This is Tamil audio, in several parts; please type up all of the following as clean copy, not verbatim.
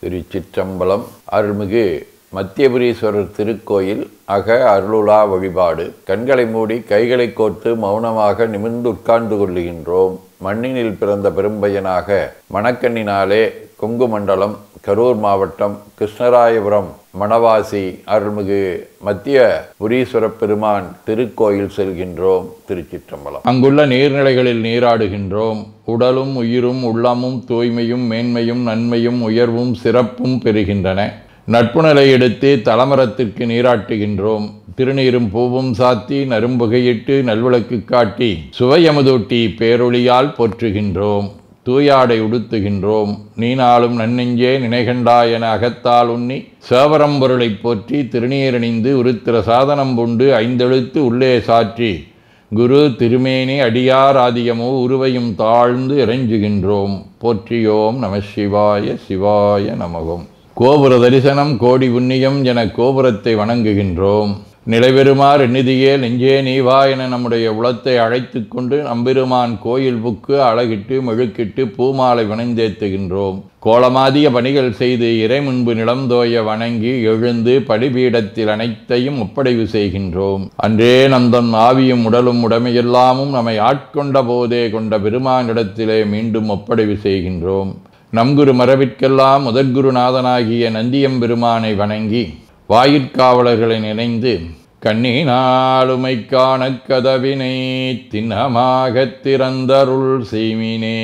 திருச்சிற்றம்பலம். அருள்மிகு மத்தியபுரீஸ்வரர் திருக்கோயில் அக அருளுலா வழிபாடு. கண்களை மூடி கைகளை கோர்த்து மௌனமாக நிமிர்ந்து உட்கார்ந்து கொள்ளுகின்றோம். மண்ணினில் பிறந்த பெரும்பையனாக மணக்கண்ணினாலே கொங்கு மண்டலம் கரூர் மாவட்டம் கிருஷ்ணராயபுரம் மணவாசி அருள்மிகு மத்திய புரீஸ்வர பெருமான் திருக்கோயில் செல்கின்றோம். திருச்சிற்றம்பலம். அங்குள்ள நீர்நிலைகளில் நீராடுகின்றோம். உடலும் உயிரும் உள்ளமும் தூய்மையும் மேன்மையும் நன்மையும் உயர்வும் சிறப்பும் பெறுகின்றன. நட்புணலை எடுத்து தலமரத்திற்கு நீராட்டுகின்றோம். திருநீரும் பூவும் சாத்தி நரும்புகையிட்டு நல்விளக்கு காட்டி சுவையமுதூட்டி பேரொளியால் போற்றுகின்றோம். தூயாடை உடுத்துகின்றோம். நீனாலும் நன்னெஞ்சே நினைகண்டாய் என அகத்தால் உண்ணி சேவரம்பொருளை போற்றி திருநீரணிந்து உருத்திர சாதனம் புண்டு ஐந்தெழுத்து உள்ளே சாற்றி குரு திருமேனி அடியார் ஆதியமோ உருவையும் தாழ்ந்து இறைஞ்சுகின்றோம். போற்றியோம் நம சிவாய சிவாய நமகம். கோபுர தரிசனம் கோடி புண்ணியம் என கோபுரத்தை வணங்குகின்றோம். நிலைபெறுமாறு நிதியே நெஞ்சே நீவா என நம்முடைய உளத்தை அழைத்து கொண்டு நம்பெருமான் கோயில் புக்கு அழகிட்டு மெழுக்கிட்டு பூமாலை வணந்தேத்துகின்றோம். கோலமாதிய பணிகள் செய்து இறை முன்பு நிலந்தோய வணங்கி எழுந்து படிபீடத்தில் அனைத்தையும் ஒப்படைவு செய்கின்றோம். அன்றே நந்தன் ஆவியும் உடலும் உடமையெல்லாமும் நம்மை ஆட்கொண்ட போதே கொண்ட பெருமானிடத்திலே மீண்டும் ஒப்படைவு செய்கின்றோம். நம் குரு மரபிற்கெல்லாம் முதற்குருநாதனாகிய நந்தியம்பெருமானை வணங்கி வாயிற்காவலர்களை நினைந்து கண்ணினாலுமை காண கதவினை திண்ணமாகத் திறந்தருள் செய்மினே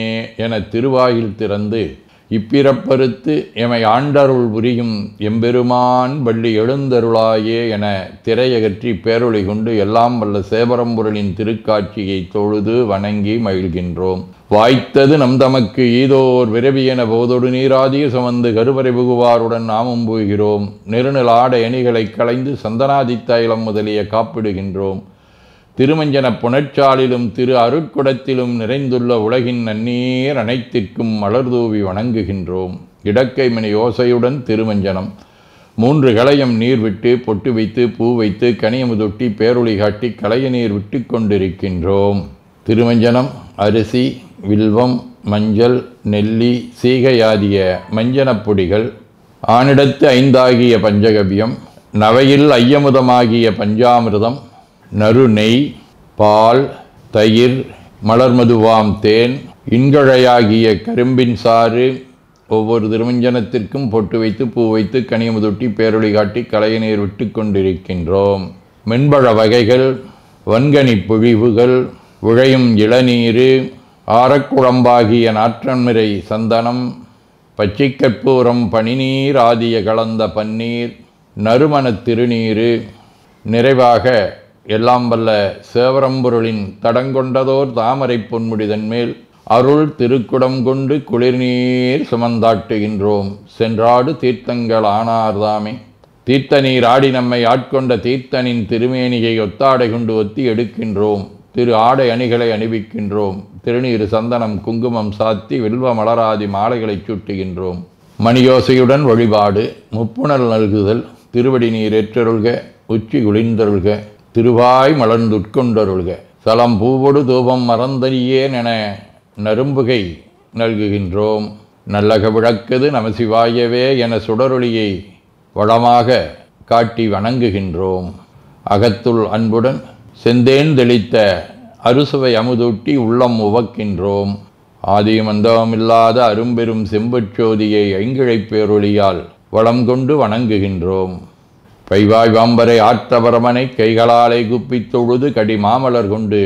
என திருவாயில் திறந்து இப்பிறப்பறுத்து எமை ஆண்டருள் புரியும் எம்பெருமான் வள்ளி எழுந்தருளாயே என திரையகற்றி பேரொளி கொண்டு எல்லாம் வல்ல சேவரம்பொருளின் திருக்காட்சியை தொழுது வணங்கி மகிழ்கின்றோம். வாய்த்தது நம் தமக்கு ஈதோர் விரவி என போதொடு நீராதிய சுமந்து கருவறை புகுவாருடன் நாமும் போகிறோம். நெருநில ஆடை அணிகளை களைந்து சந்தனாதி தைலம் முதலிய காப்பிடுகின்றோம். திருமஞ்சன புனச்சாலிலும் திரு அருட்குடத்திலும் நிறைந்துள்ள உலகின் நன்னீர் அனைத்திற்கும் மலர்தூவி வணங்குகின்றோம். இடக்கைமணி ஓசையுடன் திருமஞ்சனம் 3 களையம் நீர் விட்டு பொட்டு வைத்து பூ வைத்து கனியமுதொட்டி பேரொளி காட்டி களைய நீர் விட்டு கொண்டிருக்கின்றோம். திருமஞ்சனம் அரிசி வில்வம் மஞ்சள் நெல்லி சீகையாதிய மஞ்சனப் பொடிகள், ஆனிடத்து 5 ஆகிய பஞ்சகவியம், நவையில் ஐயமுதமாகிய பஞ்சாமிர்தம், நறு நெய், பால், தயிர், மலர்மதுவாம் தேன், இன்கழையாகிய கரும்பின் சாறு. ஒவ்வொரு திருமஞ்சனத்திற்கும் பொட்டு வைத்து பூ வைத்து கனியமுதொட்டி பேரொளி காட்டி களைய நீர் விட்டு கொண்டிருக்கின்றோம். மென்பழ வகைகள், வன்கனி பொழிவுகள், உழையும் இளநீர், ஆரக்குழம்பாகிய நாற்றன்மிரை சந்தனம், பச்சைக்கற்பூரம் பனிநீர் ஆதிய கலந்த பன்னீர், நறுமணத் திருநீர். நிறைவாக எல்லாம் வல்ல சேவரம்பொருளின் தடங்கொண்டதோர் தாமரை பொன்முடிதன் மேல் அருள் திருக்குடம் கொண்டு குளிர்நீர் சுமந்தாட்டுகின்றோம். சென்றாடு தீர்த்தங்கள் ஆனார்தாமே. தீர்த்த நீர் ஆடி நம்மை ஆட்கொண்ட தீர்த்தனின் திருமேனியை ஒத்தாடை கொண்டு ஒத்தி எடுக்கின்றோம். திரு ஆடை அணிகளை அணிவிக்கின்றோம். திருநீர் சந்தனம் குங்குமம் சாத்தி வில்வ மலராதி மாலைகளை சூட்டுகின்றோம். மணியோசையுடன் வழிபாடு. முப்புணல் நல்குதல். திருவடி நீர் ஏற்றருள்க. உச்சி குளிர்ந்தருள்க. திருவாய் மலர்ந்துட்கொண்டருள்க. சலம் பூவொடு தூபம் மறந்தறியேன் என நரும்புகை நல்குகின்றோம். நல்லக விளக்குது நமசிவாயவே என சுடரொளியை வளமாக காட்டி வணங்குகின்றோம். அகத்துள் அன்புடன் செந்தேன் தெளித்த அறுசுவை அமுதூட்டி உள்ளம் உவக்கின்றோம். ஆதியும் அந்தமில்லாத அரும்பெரும் செம்புச்சோதியை ஐங்கிழைப் பேரொளியால் வளம் கொண்டு வணங்குகின்றோம். பைவாய் வாம்பரை ஆற்றபரமனை கைகளாலை குப்பித் தொழுது கடி மாமலர் கொண்டு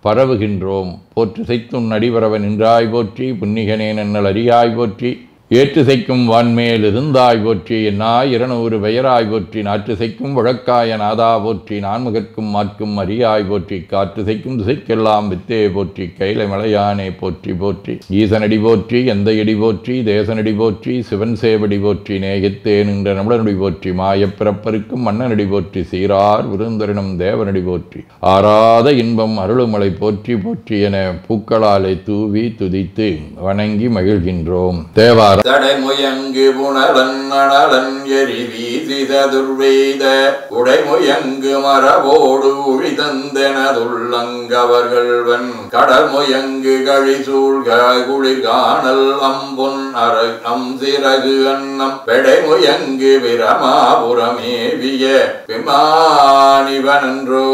பரவுகின்றோம். போற்று செய்துன் நடிபரவ நின்றாய் போற்றி. புன்னிகனே நன்னல் அறியாய் போற்றி. ஏற்று செய்க்கும் வான்மேல் இருந்தாய் போற்றி. என்னாய் 200 பெயராய் போற்றி. நாற்று செய்க்கும் வழக்காய நாதா போற்றி. நான்முகற்கும் மாற்கும் அறியாய் போற்றி. காற்று செய்க்கும் திசைக்கெல்லாம் வித்தே போற்றி. கைலை மலையானே போற்றி போற்றி. ஈசனடி போற்றி. எந்தையடி போற்றி. தேசனடி போற்றி. சிவன் சேவடி போற்றி. நேயத்தே நின்ற நம்முடனடி போற்றி. மாயப்பிறப்பருக்கும் மன்னனடி போற்றி. சீரார் விருந்தரினும் தேவனடி போற்றி. ஆராத இன்பம் அருளுமலை போற்றி போற்றி என பூக்களாலை தூவி துதித்து வணங்கி மகிழ்கின்றோம். தேவா கொண்டுள்ளார். தடைமுயங்கு புனலன் அனலன் எரி வீசித துர்வேத உடைமுயங்கு மரபோடு உழிதந்தெனதுள்ளங்கவர்கள்வன் கடல் முயங்கு கழி சூழ்க குளிர் காணல் அம்பொன் அம் சிறகு அன்னம் பெடைமுயங்கு பிரமாபுரமேவிய விமானிவனன்றோ.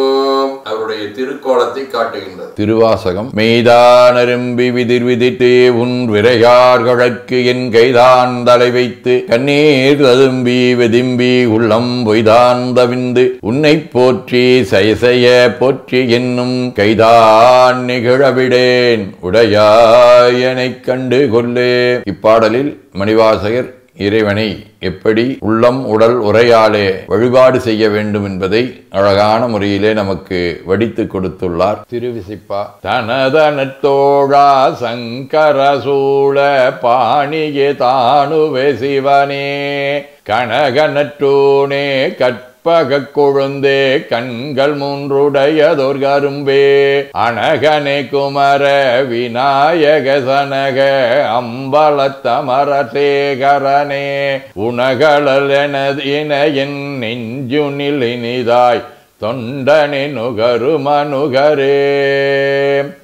அவருடைய திருக்கோலத்தை காட்டுகின்றது. திருவாசகம். மெய்தானரும்பி விதிர் விதித்தே உன் விரையார் கழற்கு என் கைதான் தலை வைத்து கண்ணீர் ததும்பி வெதிம்பி உள்ளம் பொய்தான் தவிந்து உன்னை போற்றி சயசய போற்றி என்னும் கைதான் நிகழவிடேன் உடையாயனைக் கண்டு கொள்ளே. இப்பாடலில் மணிவாசகர் இறைவனை எப்படி உள்ளம் உடல் உரையாலே வழிபாடு செய்ய வேண்டும் என்பதை அழகான முறையிலே நமக்கு வடித்து கொடுத்துள்ளார். திருவிசிப்பா. தனதனத்தோழா சங்கர சூழ பாணியே தானுவே சிவனே கனகனற்றோனே கற்பகக் கொழுந்தே கண்கள் மூன்றுடையதோர் கரும்பே அனகனே குமர விநாயக சனக அம்பலத்தமர சேகரனே உனகளல் என் நெஞ்சுனில் இனிதாய் தொண்டனே நுகரு மனுகரே.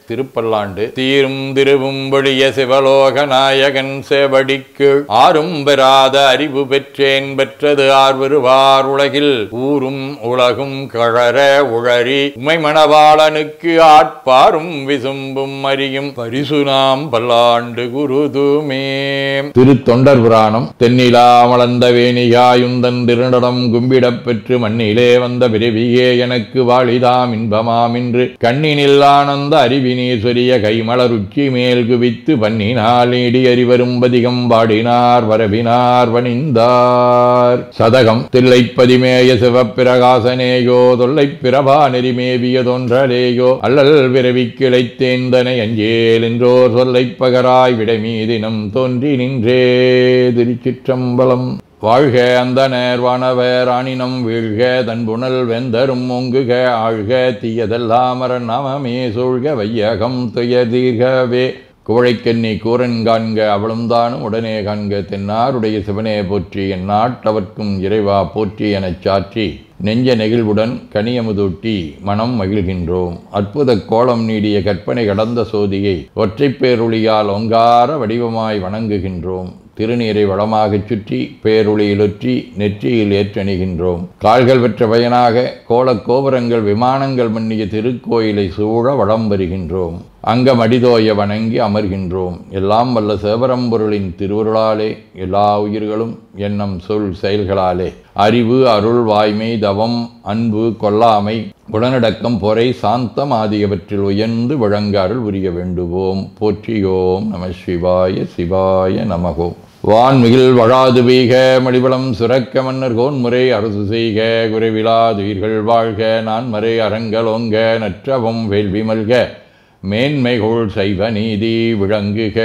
திருப்பல்லாண்டு. தீரும் திருவும்பொழிய சிவலோக நாயகன் செவடிக்கு ஆறும் பெறாத அறிவு பெற்றேன் பெற்றது ஆர்வருவார் உலகில் ஊரும் உலகும் கழற உழறி உமை மணவாளனுக்கு ஆட்பாரும் விசும்பும் அறியும் பரிசுனாம் பல்லாண்டு குருதுமே. திருத்தொண்டர் புராணம். தென்னிலா மலர்ந்த வேணியாயுந்தன் திருநடம் கும்பிடப் பெற்று மண்ணிலே வந்த பிறவியே எனக்கு வாழிதாம் இன்பமாம் என்று கண்ணினில் ஆனந்த அறிவி சொரிய கைமலருச்சி மேல் குவித்து பண்ணினால் நீடி அறிவரும் பதிகம் பாடினார் வரவினார் வணிந்தார். சதகம். தில்லைப்பதிமேய சிவப்பிரகாசனேயோ தொல்லை பிரபா நெறிமேவிய தோன்றலேயோ அல்லல் விரவி கிளைத்தேந்தனை அஞ்சேல் என்றோர் சொல்லை பகராய் விடைமீதினம் தோன்றி நின்றே. திருச்சிற்றம்பலம். வாழ்க அந்தனர் வானவர் ஆணினம் வீழ்க தன்புணல் வெந்தரும் ஒங்குக ஆழ்க தீயதெல்லாம் அரண் நாமமே சூழ்க வையகம் துயர் தீர்கவே. குவழைக்கண்ணி கூரன் காண்க அவளும் தானும் உடனே காண்க தென்னாருடைய சிவனே போற்றி எந்நாட்டவர்க்கும் இறைவா போற்றி எனச் சாற்றி நெஞ்ச நெகிழ்வுடன் கனியமுதூட்டி மனம் மகிழ்கின்றோம். அற்புத கோலம் நீடிய கற்பனை கடந்த சோதியை ஒற்றைப் பேருளியால் ஒங்கார வடிவமாய் வணங்குகின்றோம். திருநீரை வளமாகச் சுற்றி பேருளியிலொற்றி நெற்றியில் ஏற்றணிகின்றோம். கால்கள் பெற்ற பயனாக கோலக்கோபுரங்கள் விமானங்கள் மன்னிய திருக்கோயிலை சூழ வளம் வருகின்றோம். அங்கம் அடிதோய வணங்கி அமர்கின்றோம். எல்லாம் வல்ல சிவபரம்பொருளின் திருவருளாலே எல்லா உயிர்களும் எண்ணம் சொல் செயல்களாலே அறிவு அருள் வாய்மை தவம் அன்பு கொல்லாமை குணநடக்கம் பொறை சாந்தம் ஆகியவற்றில் உயர்ந்து வழங்க அருள் புரிய வேண்டுவோம். போற்றியோம் நம சிவாய சிவாய நமகோம். வான்மிகில் வழாது பெய்க மடிவளம் சுரக்க மன்னர் கோன்முறை அரசு செய்க குறைவிலாதுயிர்கள் வாழ்க நான்மறை அறங்கலோங்க நற்றவம் வேள்வி மல்க மேன்மைகோள் சைவ நீதி விளங்குக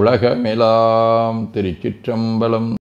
உலகமெலாம். திருச்சிற்றம்பலம்.